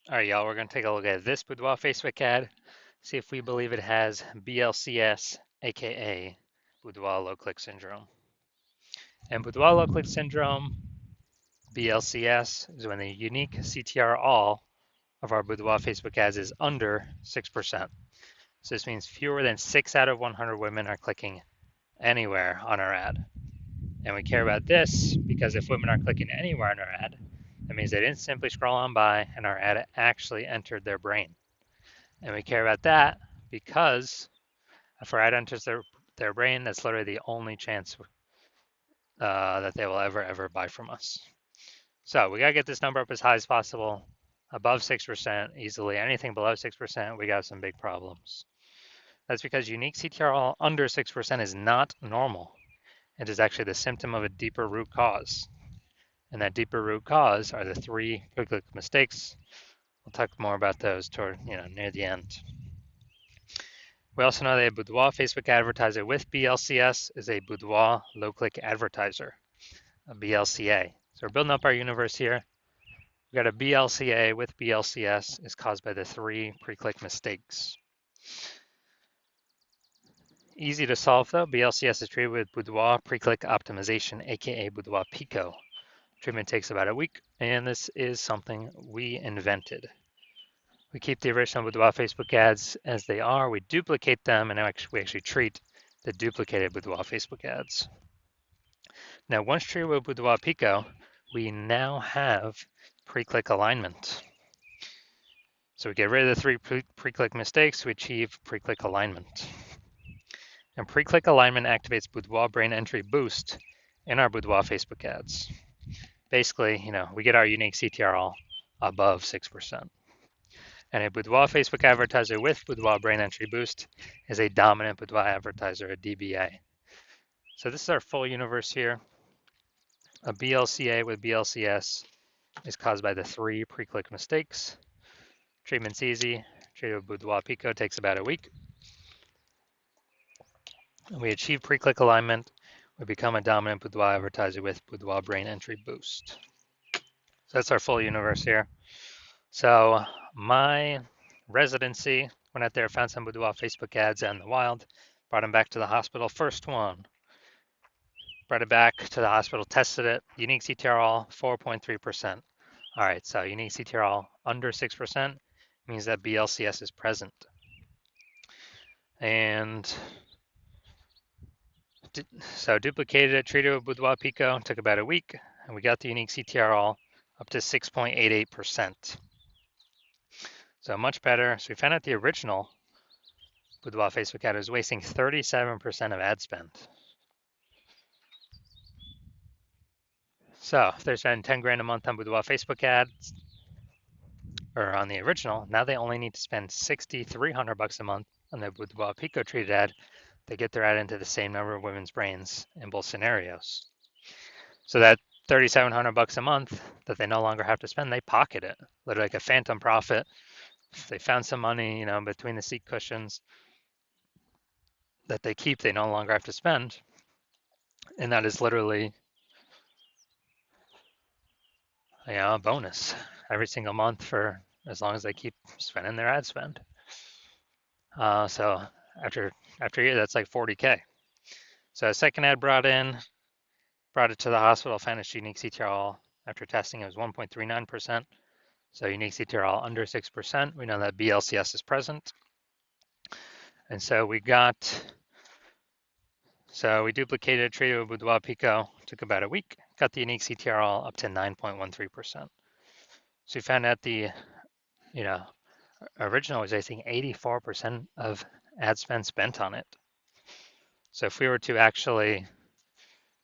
All right, y'all, we're going to take a look at this Boudoir Facebook ad, see if we believe it has BLCS, aka Boudoir low click syndrome. And Boudoir low click syndrome, BLCS, is when the unique CTR all of our Boudoir Facebook ads is under 6%. So this means fewer than 6 out of 100 women are clicking anywhere on our ad. And we care about this because if women are clicking anywhere on our ad, that means they didn't simply scroll on by and our ad actually entered their brain. And we care about that because if our ad enters their brain, that's literally the only chance that they will ever buy from us. So we got to get this number up as high as possible, above 6% easily. Anything below 6%, we got some big problems. That's because unique CTRL under 6% is not normal. It is actually the symptom of a deeper root cause. And that deeper root cause are the 3 quick-click mistakes. We'll talk more about those toward, near the end. We also know that a Boudoir Facebook advertiser with BLCS is a Boudoir low-click advertiser, a BLCA. So we're building up our universe here. We got a BLCA with BLCS is caused by the 3 pre-click mistakes. Easy to solve though. BLCS is treated with Boudoir pre-click optimization, aka Boudoir Pico. Treatment takes about a week, and this is something we invented. We keep the original Boudoir Facebook ads as they are. We duplicate them, and we actually treat the duplicated Boudoir Facebook ads. Now, once treated with Boudoir Pico, we now have pre-click alignment. So we get rid of the 3 pre-click mistakes, we achieve pre-click alignment. And pre-click alignment activates Boudoir Brain Entry Boost in our Boudoir Facebook ads. Basically, we get our unique CTRL above 6%. And a Boudoir Facebook advertiser with Boudoir Brain Entry Boost is a dominant Boudoir advertiser, a DBA. So this is our full universe here. A BLCA with BLCS is caused by the 3 pre-click mistakes. Treatment's easy. Treated with Boudoir Pico takes about a week. We achieve pre-click alignment. We become a dominant Boudoir advertiser with Boudoir Brain Entry Boost. So that's our full universe here. So my residency, went out there, found some Boudoir Facebook ads out in the wild, brought them back to the hospital. First one, brought it back to the hospital, tested it. Unique CTRL, 4.3%. All right, so unique CTRL under 6% means that BLCS is present. And so duplicated it, treated with Boudoir Pico, took about a week, and we got the unique CTRL up to 6.88%. So much better. So we found out the original Boudoir Facebook ad was wasting 37% of ad spend. So if they're spending 10 grand a month on Boudoir Facebook ads, or on the original, now they only need to spend 6,300 bucks a month on the Boudoir Pico treated ad. They get their ad into the same number of women's brains in both scenarios. So that 3,700 bucks a month that they no longer have to spend, they pocket it, literally like a phantom profit. If they found some money, between the seat cushions that they keep, they no longer have to spend. And that is literally, a bonus every single month for as long as they keep spending their ad spend. So after a year, that's like 40K. So a second ad brought it to the hospital, found its unique CTRL. After testing, it was 1.39%. So unique CTRL under 6%. We know that BLCS is present. And so we duplicated, treated with Boudoir Pico, took about a week, got the unique CTRL up to 9.13%. So we found out the, original was, I think, 84% of ad spend spent on it. So if we were to actually,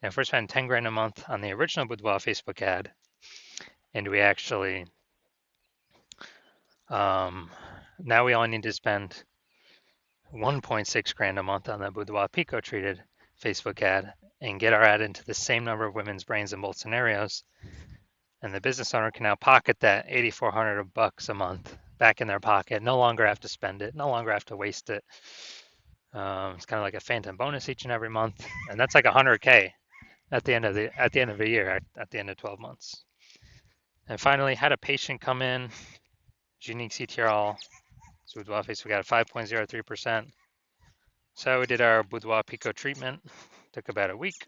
if we're spending 10 grand a month on the original Boudoir Facebook ad, and we actually, now we only need to spend 1.6 grand a month on the Boudoir Pico treated Facebook ad and get our ad into the same number of women's brains in both scenarios. And the business owner can now pocket that 8,400 bucks a month back in their pocket, no longer have to spend it, no longer have to waste it. It's kind of like a phantom bonus each and every month, and that's like 100K at the end of the year, at the end of 12 months. And finally, had a patient come in unique CTR, so Boudoir Facebook ad 5.03%. So we did our Boudoir Pico treatment, took about a week,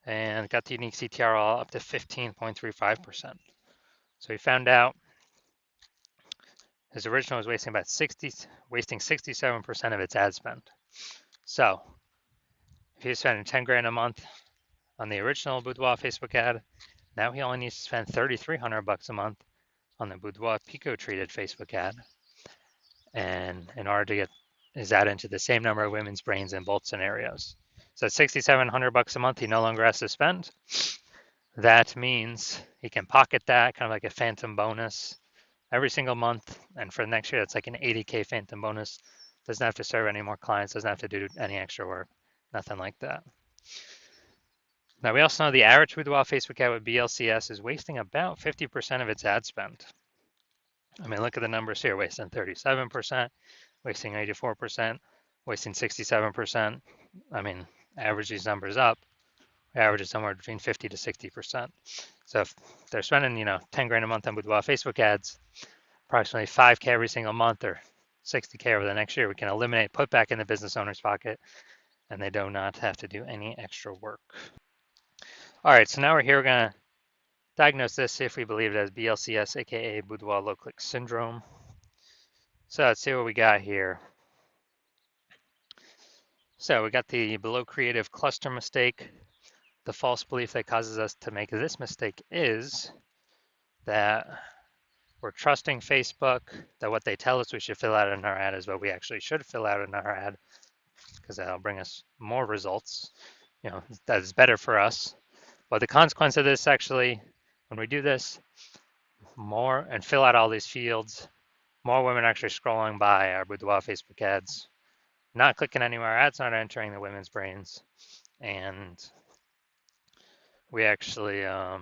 and got the unique CTR up to 15.35%. So we found out his original was wasting 67% of its ad spend. So if he was spending 10 grand a month on the original Boudoir Facebook ad, now he only needs to spend $3,300 a month on the Boudoir Pico treated Facebook ad. And in order to get his ad into the same number of women's brains in both scenarios. So at $6,700 a month, he no longer has to spend. That means he can pocket that, kind of like a phantom bonus, every single month. And for next year, that's like an 80K phantom bonus. Doesn't have to serve any more clients, doesn't have to do any extra work, nothing like that. Now, we also know the average Boudoir Facebook ad with BLCS is wasting about 50% of its ad spend. I mean, look at the numbers here, wasting 37%, wasting 84%, wasting 67%. I mean, average these numbers up, average is somewhere between 50 to 60%. So if they're spending, 10 grand a month on Boudoir Facebook ads, approximately 5K every single month or 60K over the next year, we can eliminate, put back in the business owner's pocket, and they do not have to do any extra work. All right, so now we're here, we're gonna diagnose this, see if we believe it as BLCS, aka Boudoir low click syndrome. So let's see what we got here. So we got the below creative cluster mistake. The false belief that causes us to make this mistake is that we're trusting Facebook, that what they tell us we should fill out in our ad is what we actually should fill out in our ad, because that'll bring us more results. That is better for us. But the consequence of this actually, when we do this more and fill out all these fields, more women are actually scrolling by our Boudoir Facebook ads, not clicking anywhere, ads not entering the women's brains, and we actually are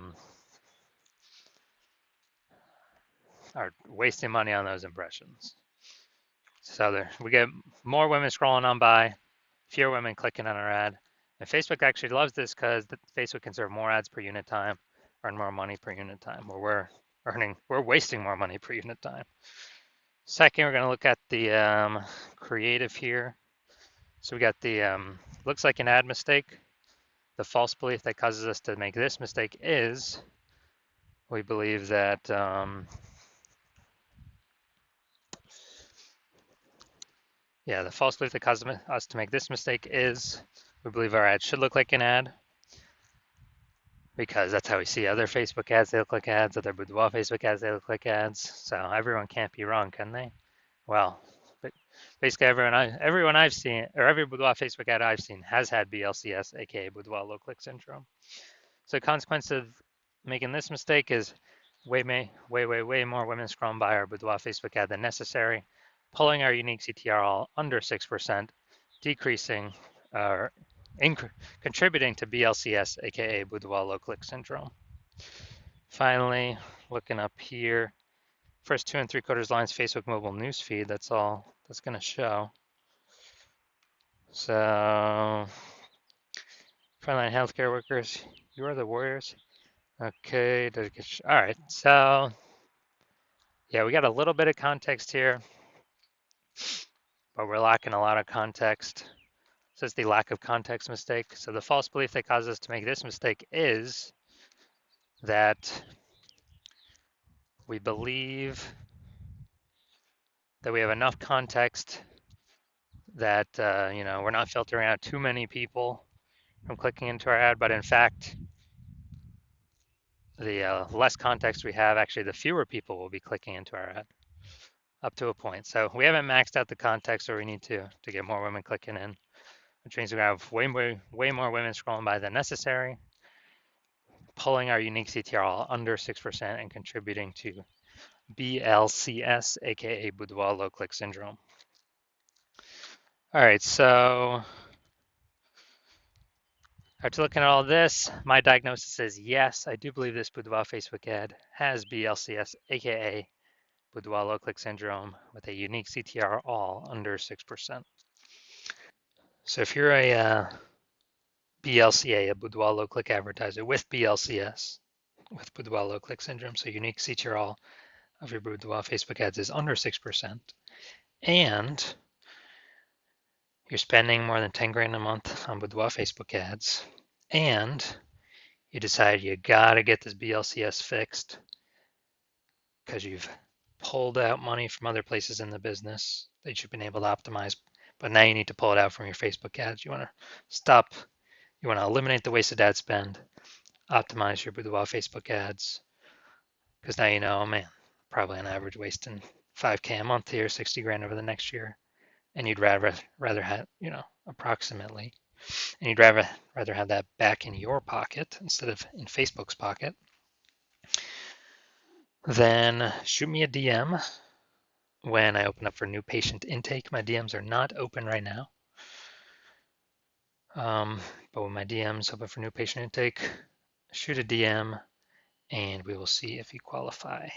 wasting money on those impressions. So we get more women scrolling on by, fewer women clicking on our ad. And Facebook actually loves this because Facebook can serve more ads per unit time, earn more money per unit time, where we're wasting more money per unit time. Second, we're going to look at the creative here. So we got the looks like an ad mistake. The false belief that causes us to make this mistake is we believe that the false belief that causes us to make this mistake is we believe our ad should look like an ad, because that's how we see other Facebook ads. They look like ads. Other Boudoir Facebook ads, they look like ads. So everyone can't be wrong, can they? Well, but basically everyone I've seen, or every Boudoir Facebook ad I've seen has had BLCS, aka Boudoir low click syndrome. So the consequence of making this mistake is way more women scrolling by our Boudoir Facebook ad than necessary, pulling our unique CTR all under 6%, decreasing or contributing to BLCS, aka Boudoir low click syndrome. Finally, looking up here, first 2 3/4 lines Facebook mobile newsfeed, that's all that's going to show. So, frontline healthcare workers, you are the warriors. Okay, all right, so yeah, we got a little bit of context here, but we're lacking a lot of context. So it's the lack of context mistake. So the false belief that causes us to make this mistake is that we believe that we have enough context that we're not filtering out too many people from clicking into our ad, but in fact, the less context we have, actually the fewer people will be clicking into our ad up to a point. So we haven't maxed out the context, or we need to get more women clicking in, which means we have way more women scrolling by than necessary, pulling our unique CTR under 6% and contributing to BLCS, aka Boudoir low click syndrome. All right, so after looking at all this, my diagnosis is yes, I do believe this Boudoir Facebook ad has BLCS, aka Boudoir low click syndrome, with a unique CTR all under 6%. So if you're a BLCA, a Boudoir low click advertiser with BLCS, with Boudoir low click syndrome, so unique CTR all of your Boudoir Facebook ads is under 6%, and you're spending more than 10 grand a month on Boudoir Facebook ads, and you decide you gotta get this BLCS fixed because you've pulled out money from other places in the business that you've been able to optimize, but now you need to pull it out from your Facebook ads. You want to stop, you want to eliminate the wasted ad spend, optimize your Boudoir Facebook ads, because now you know, oh man, probably on average wasting 5K a month here, 60 grand over the next year, and you'd rather have, approximately, and you'd rather have that back in your pocket instead of in Facebook's pocket. Then shoot me a DM when I open up for new patient intake. My DMs are not open right now. But when my DMs open for new patient intake, shoot a DM and we will see if you qualify.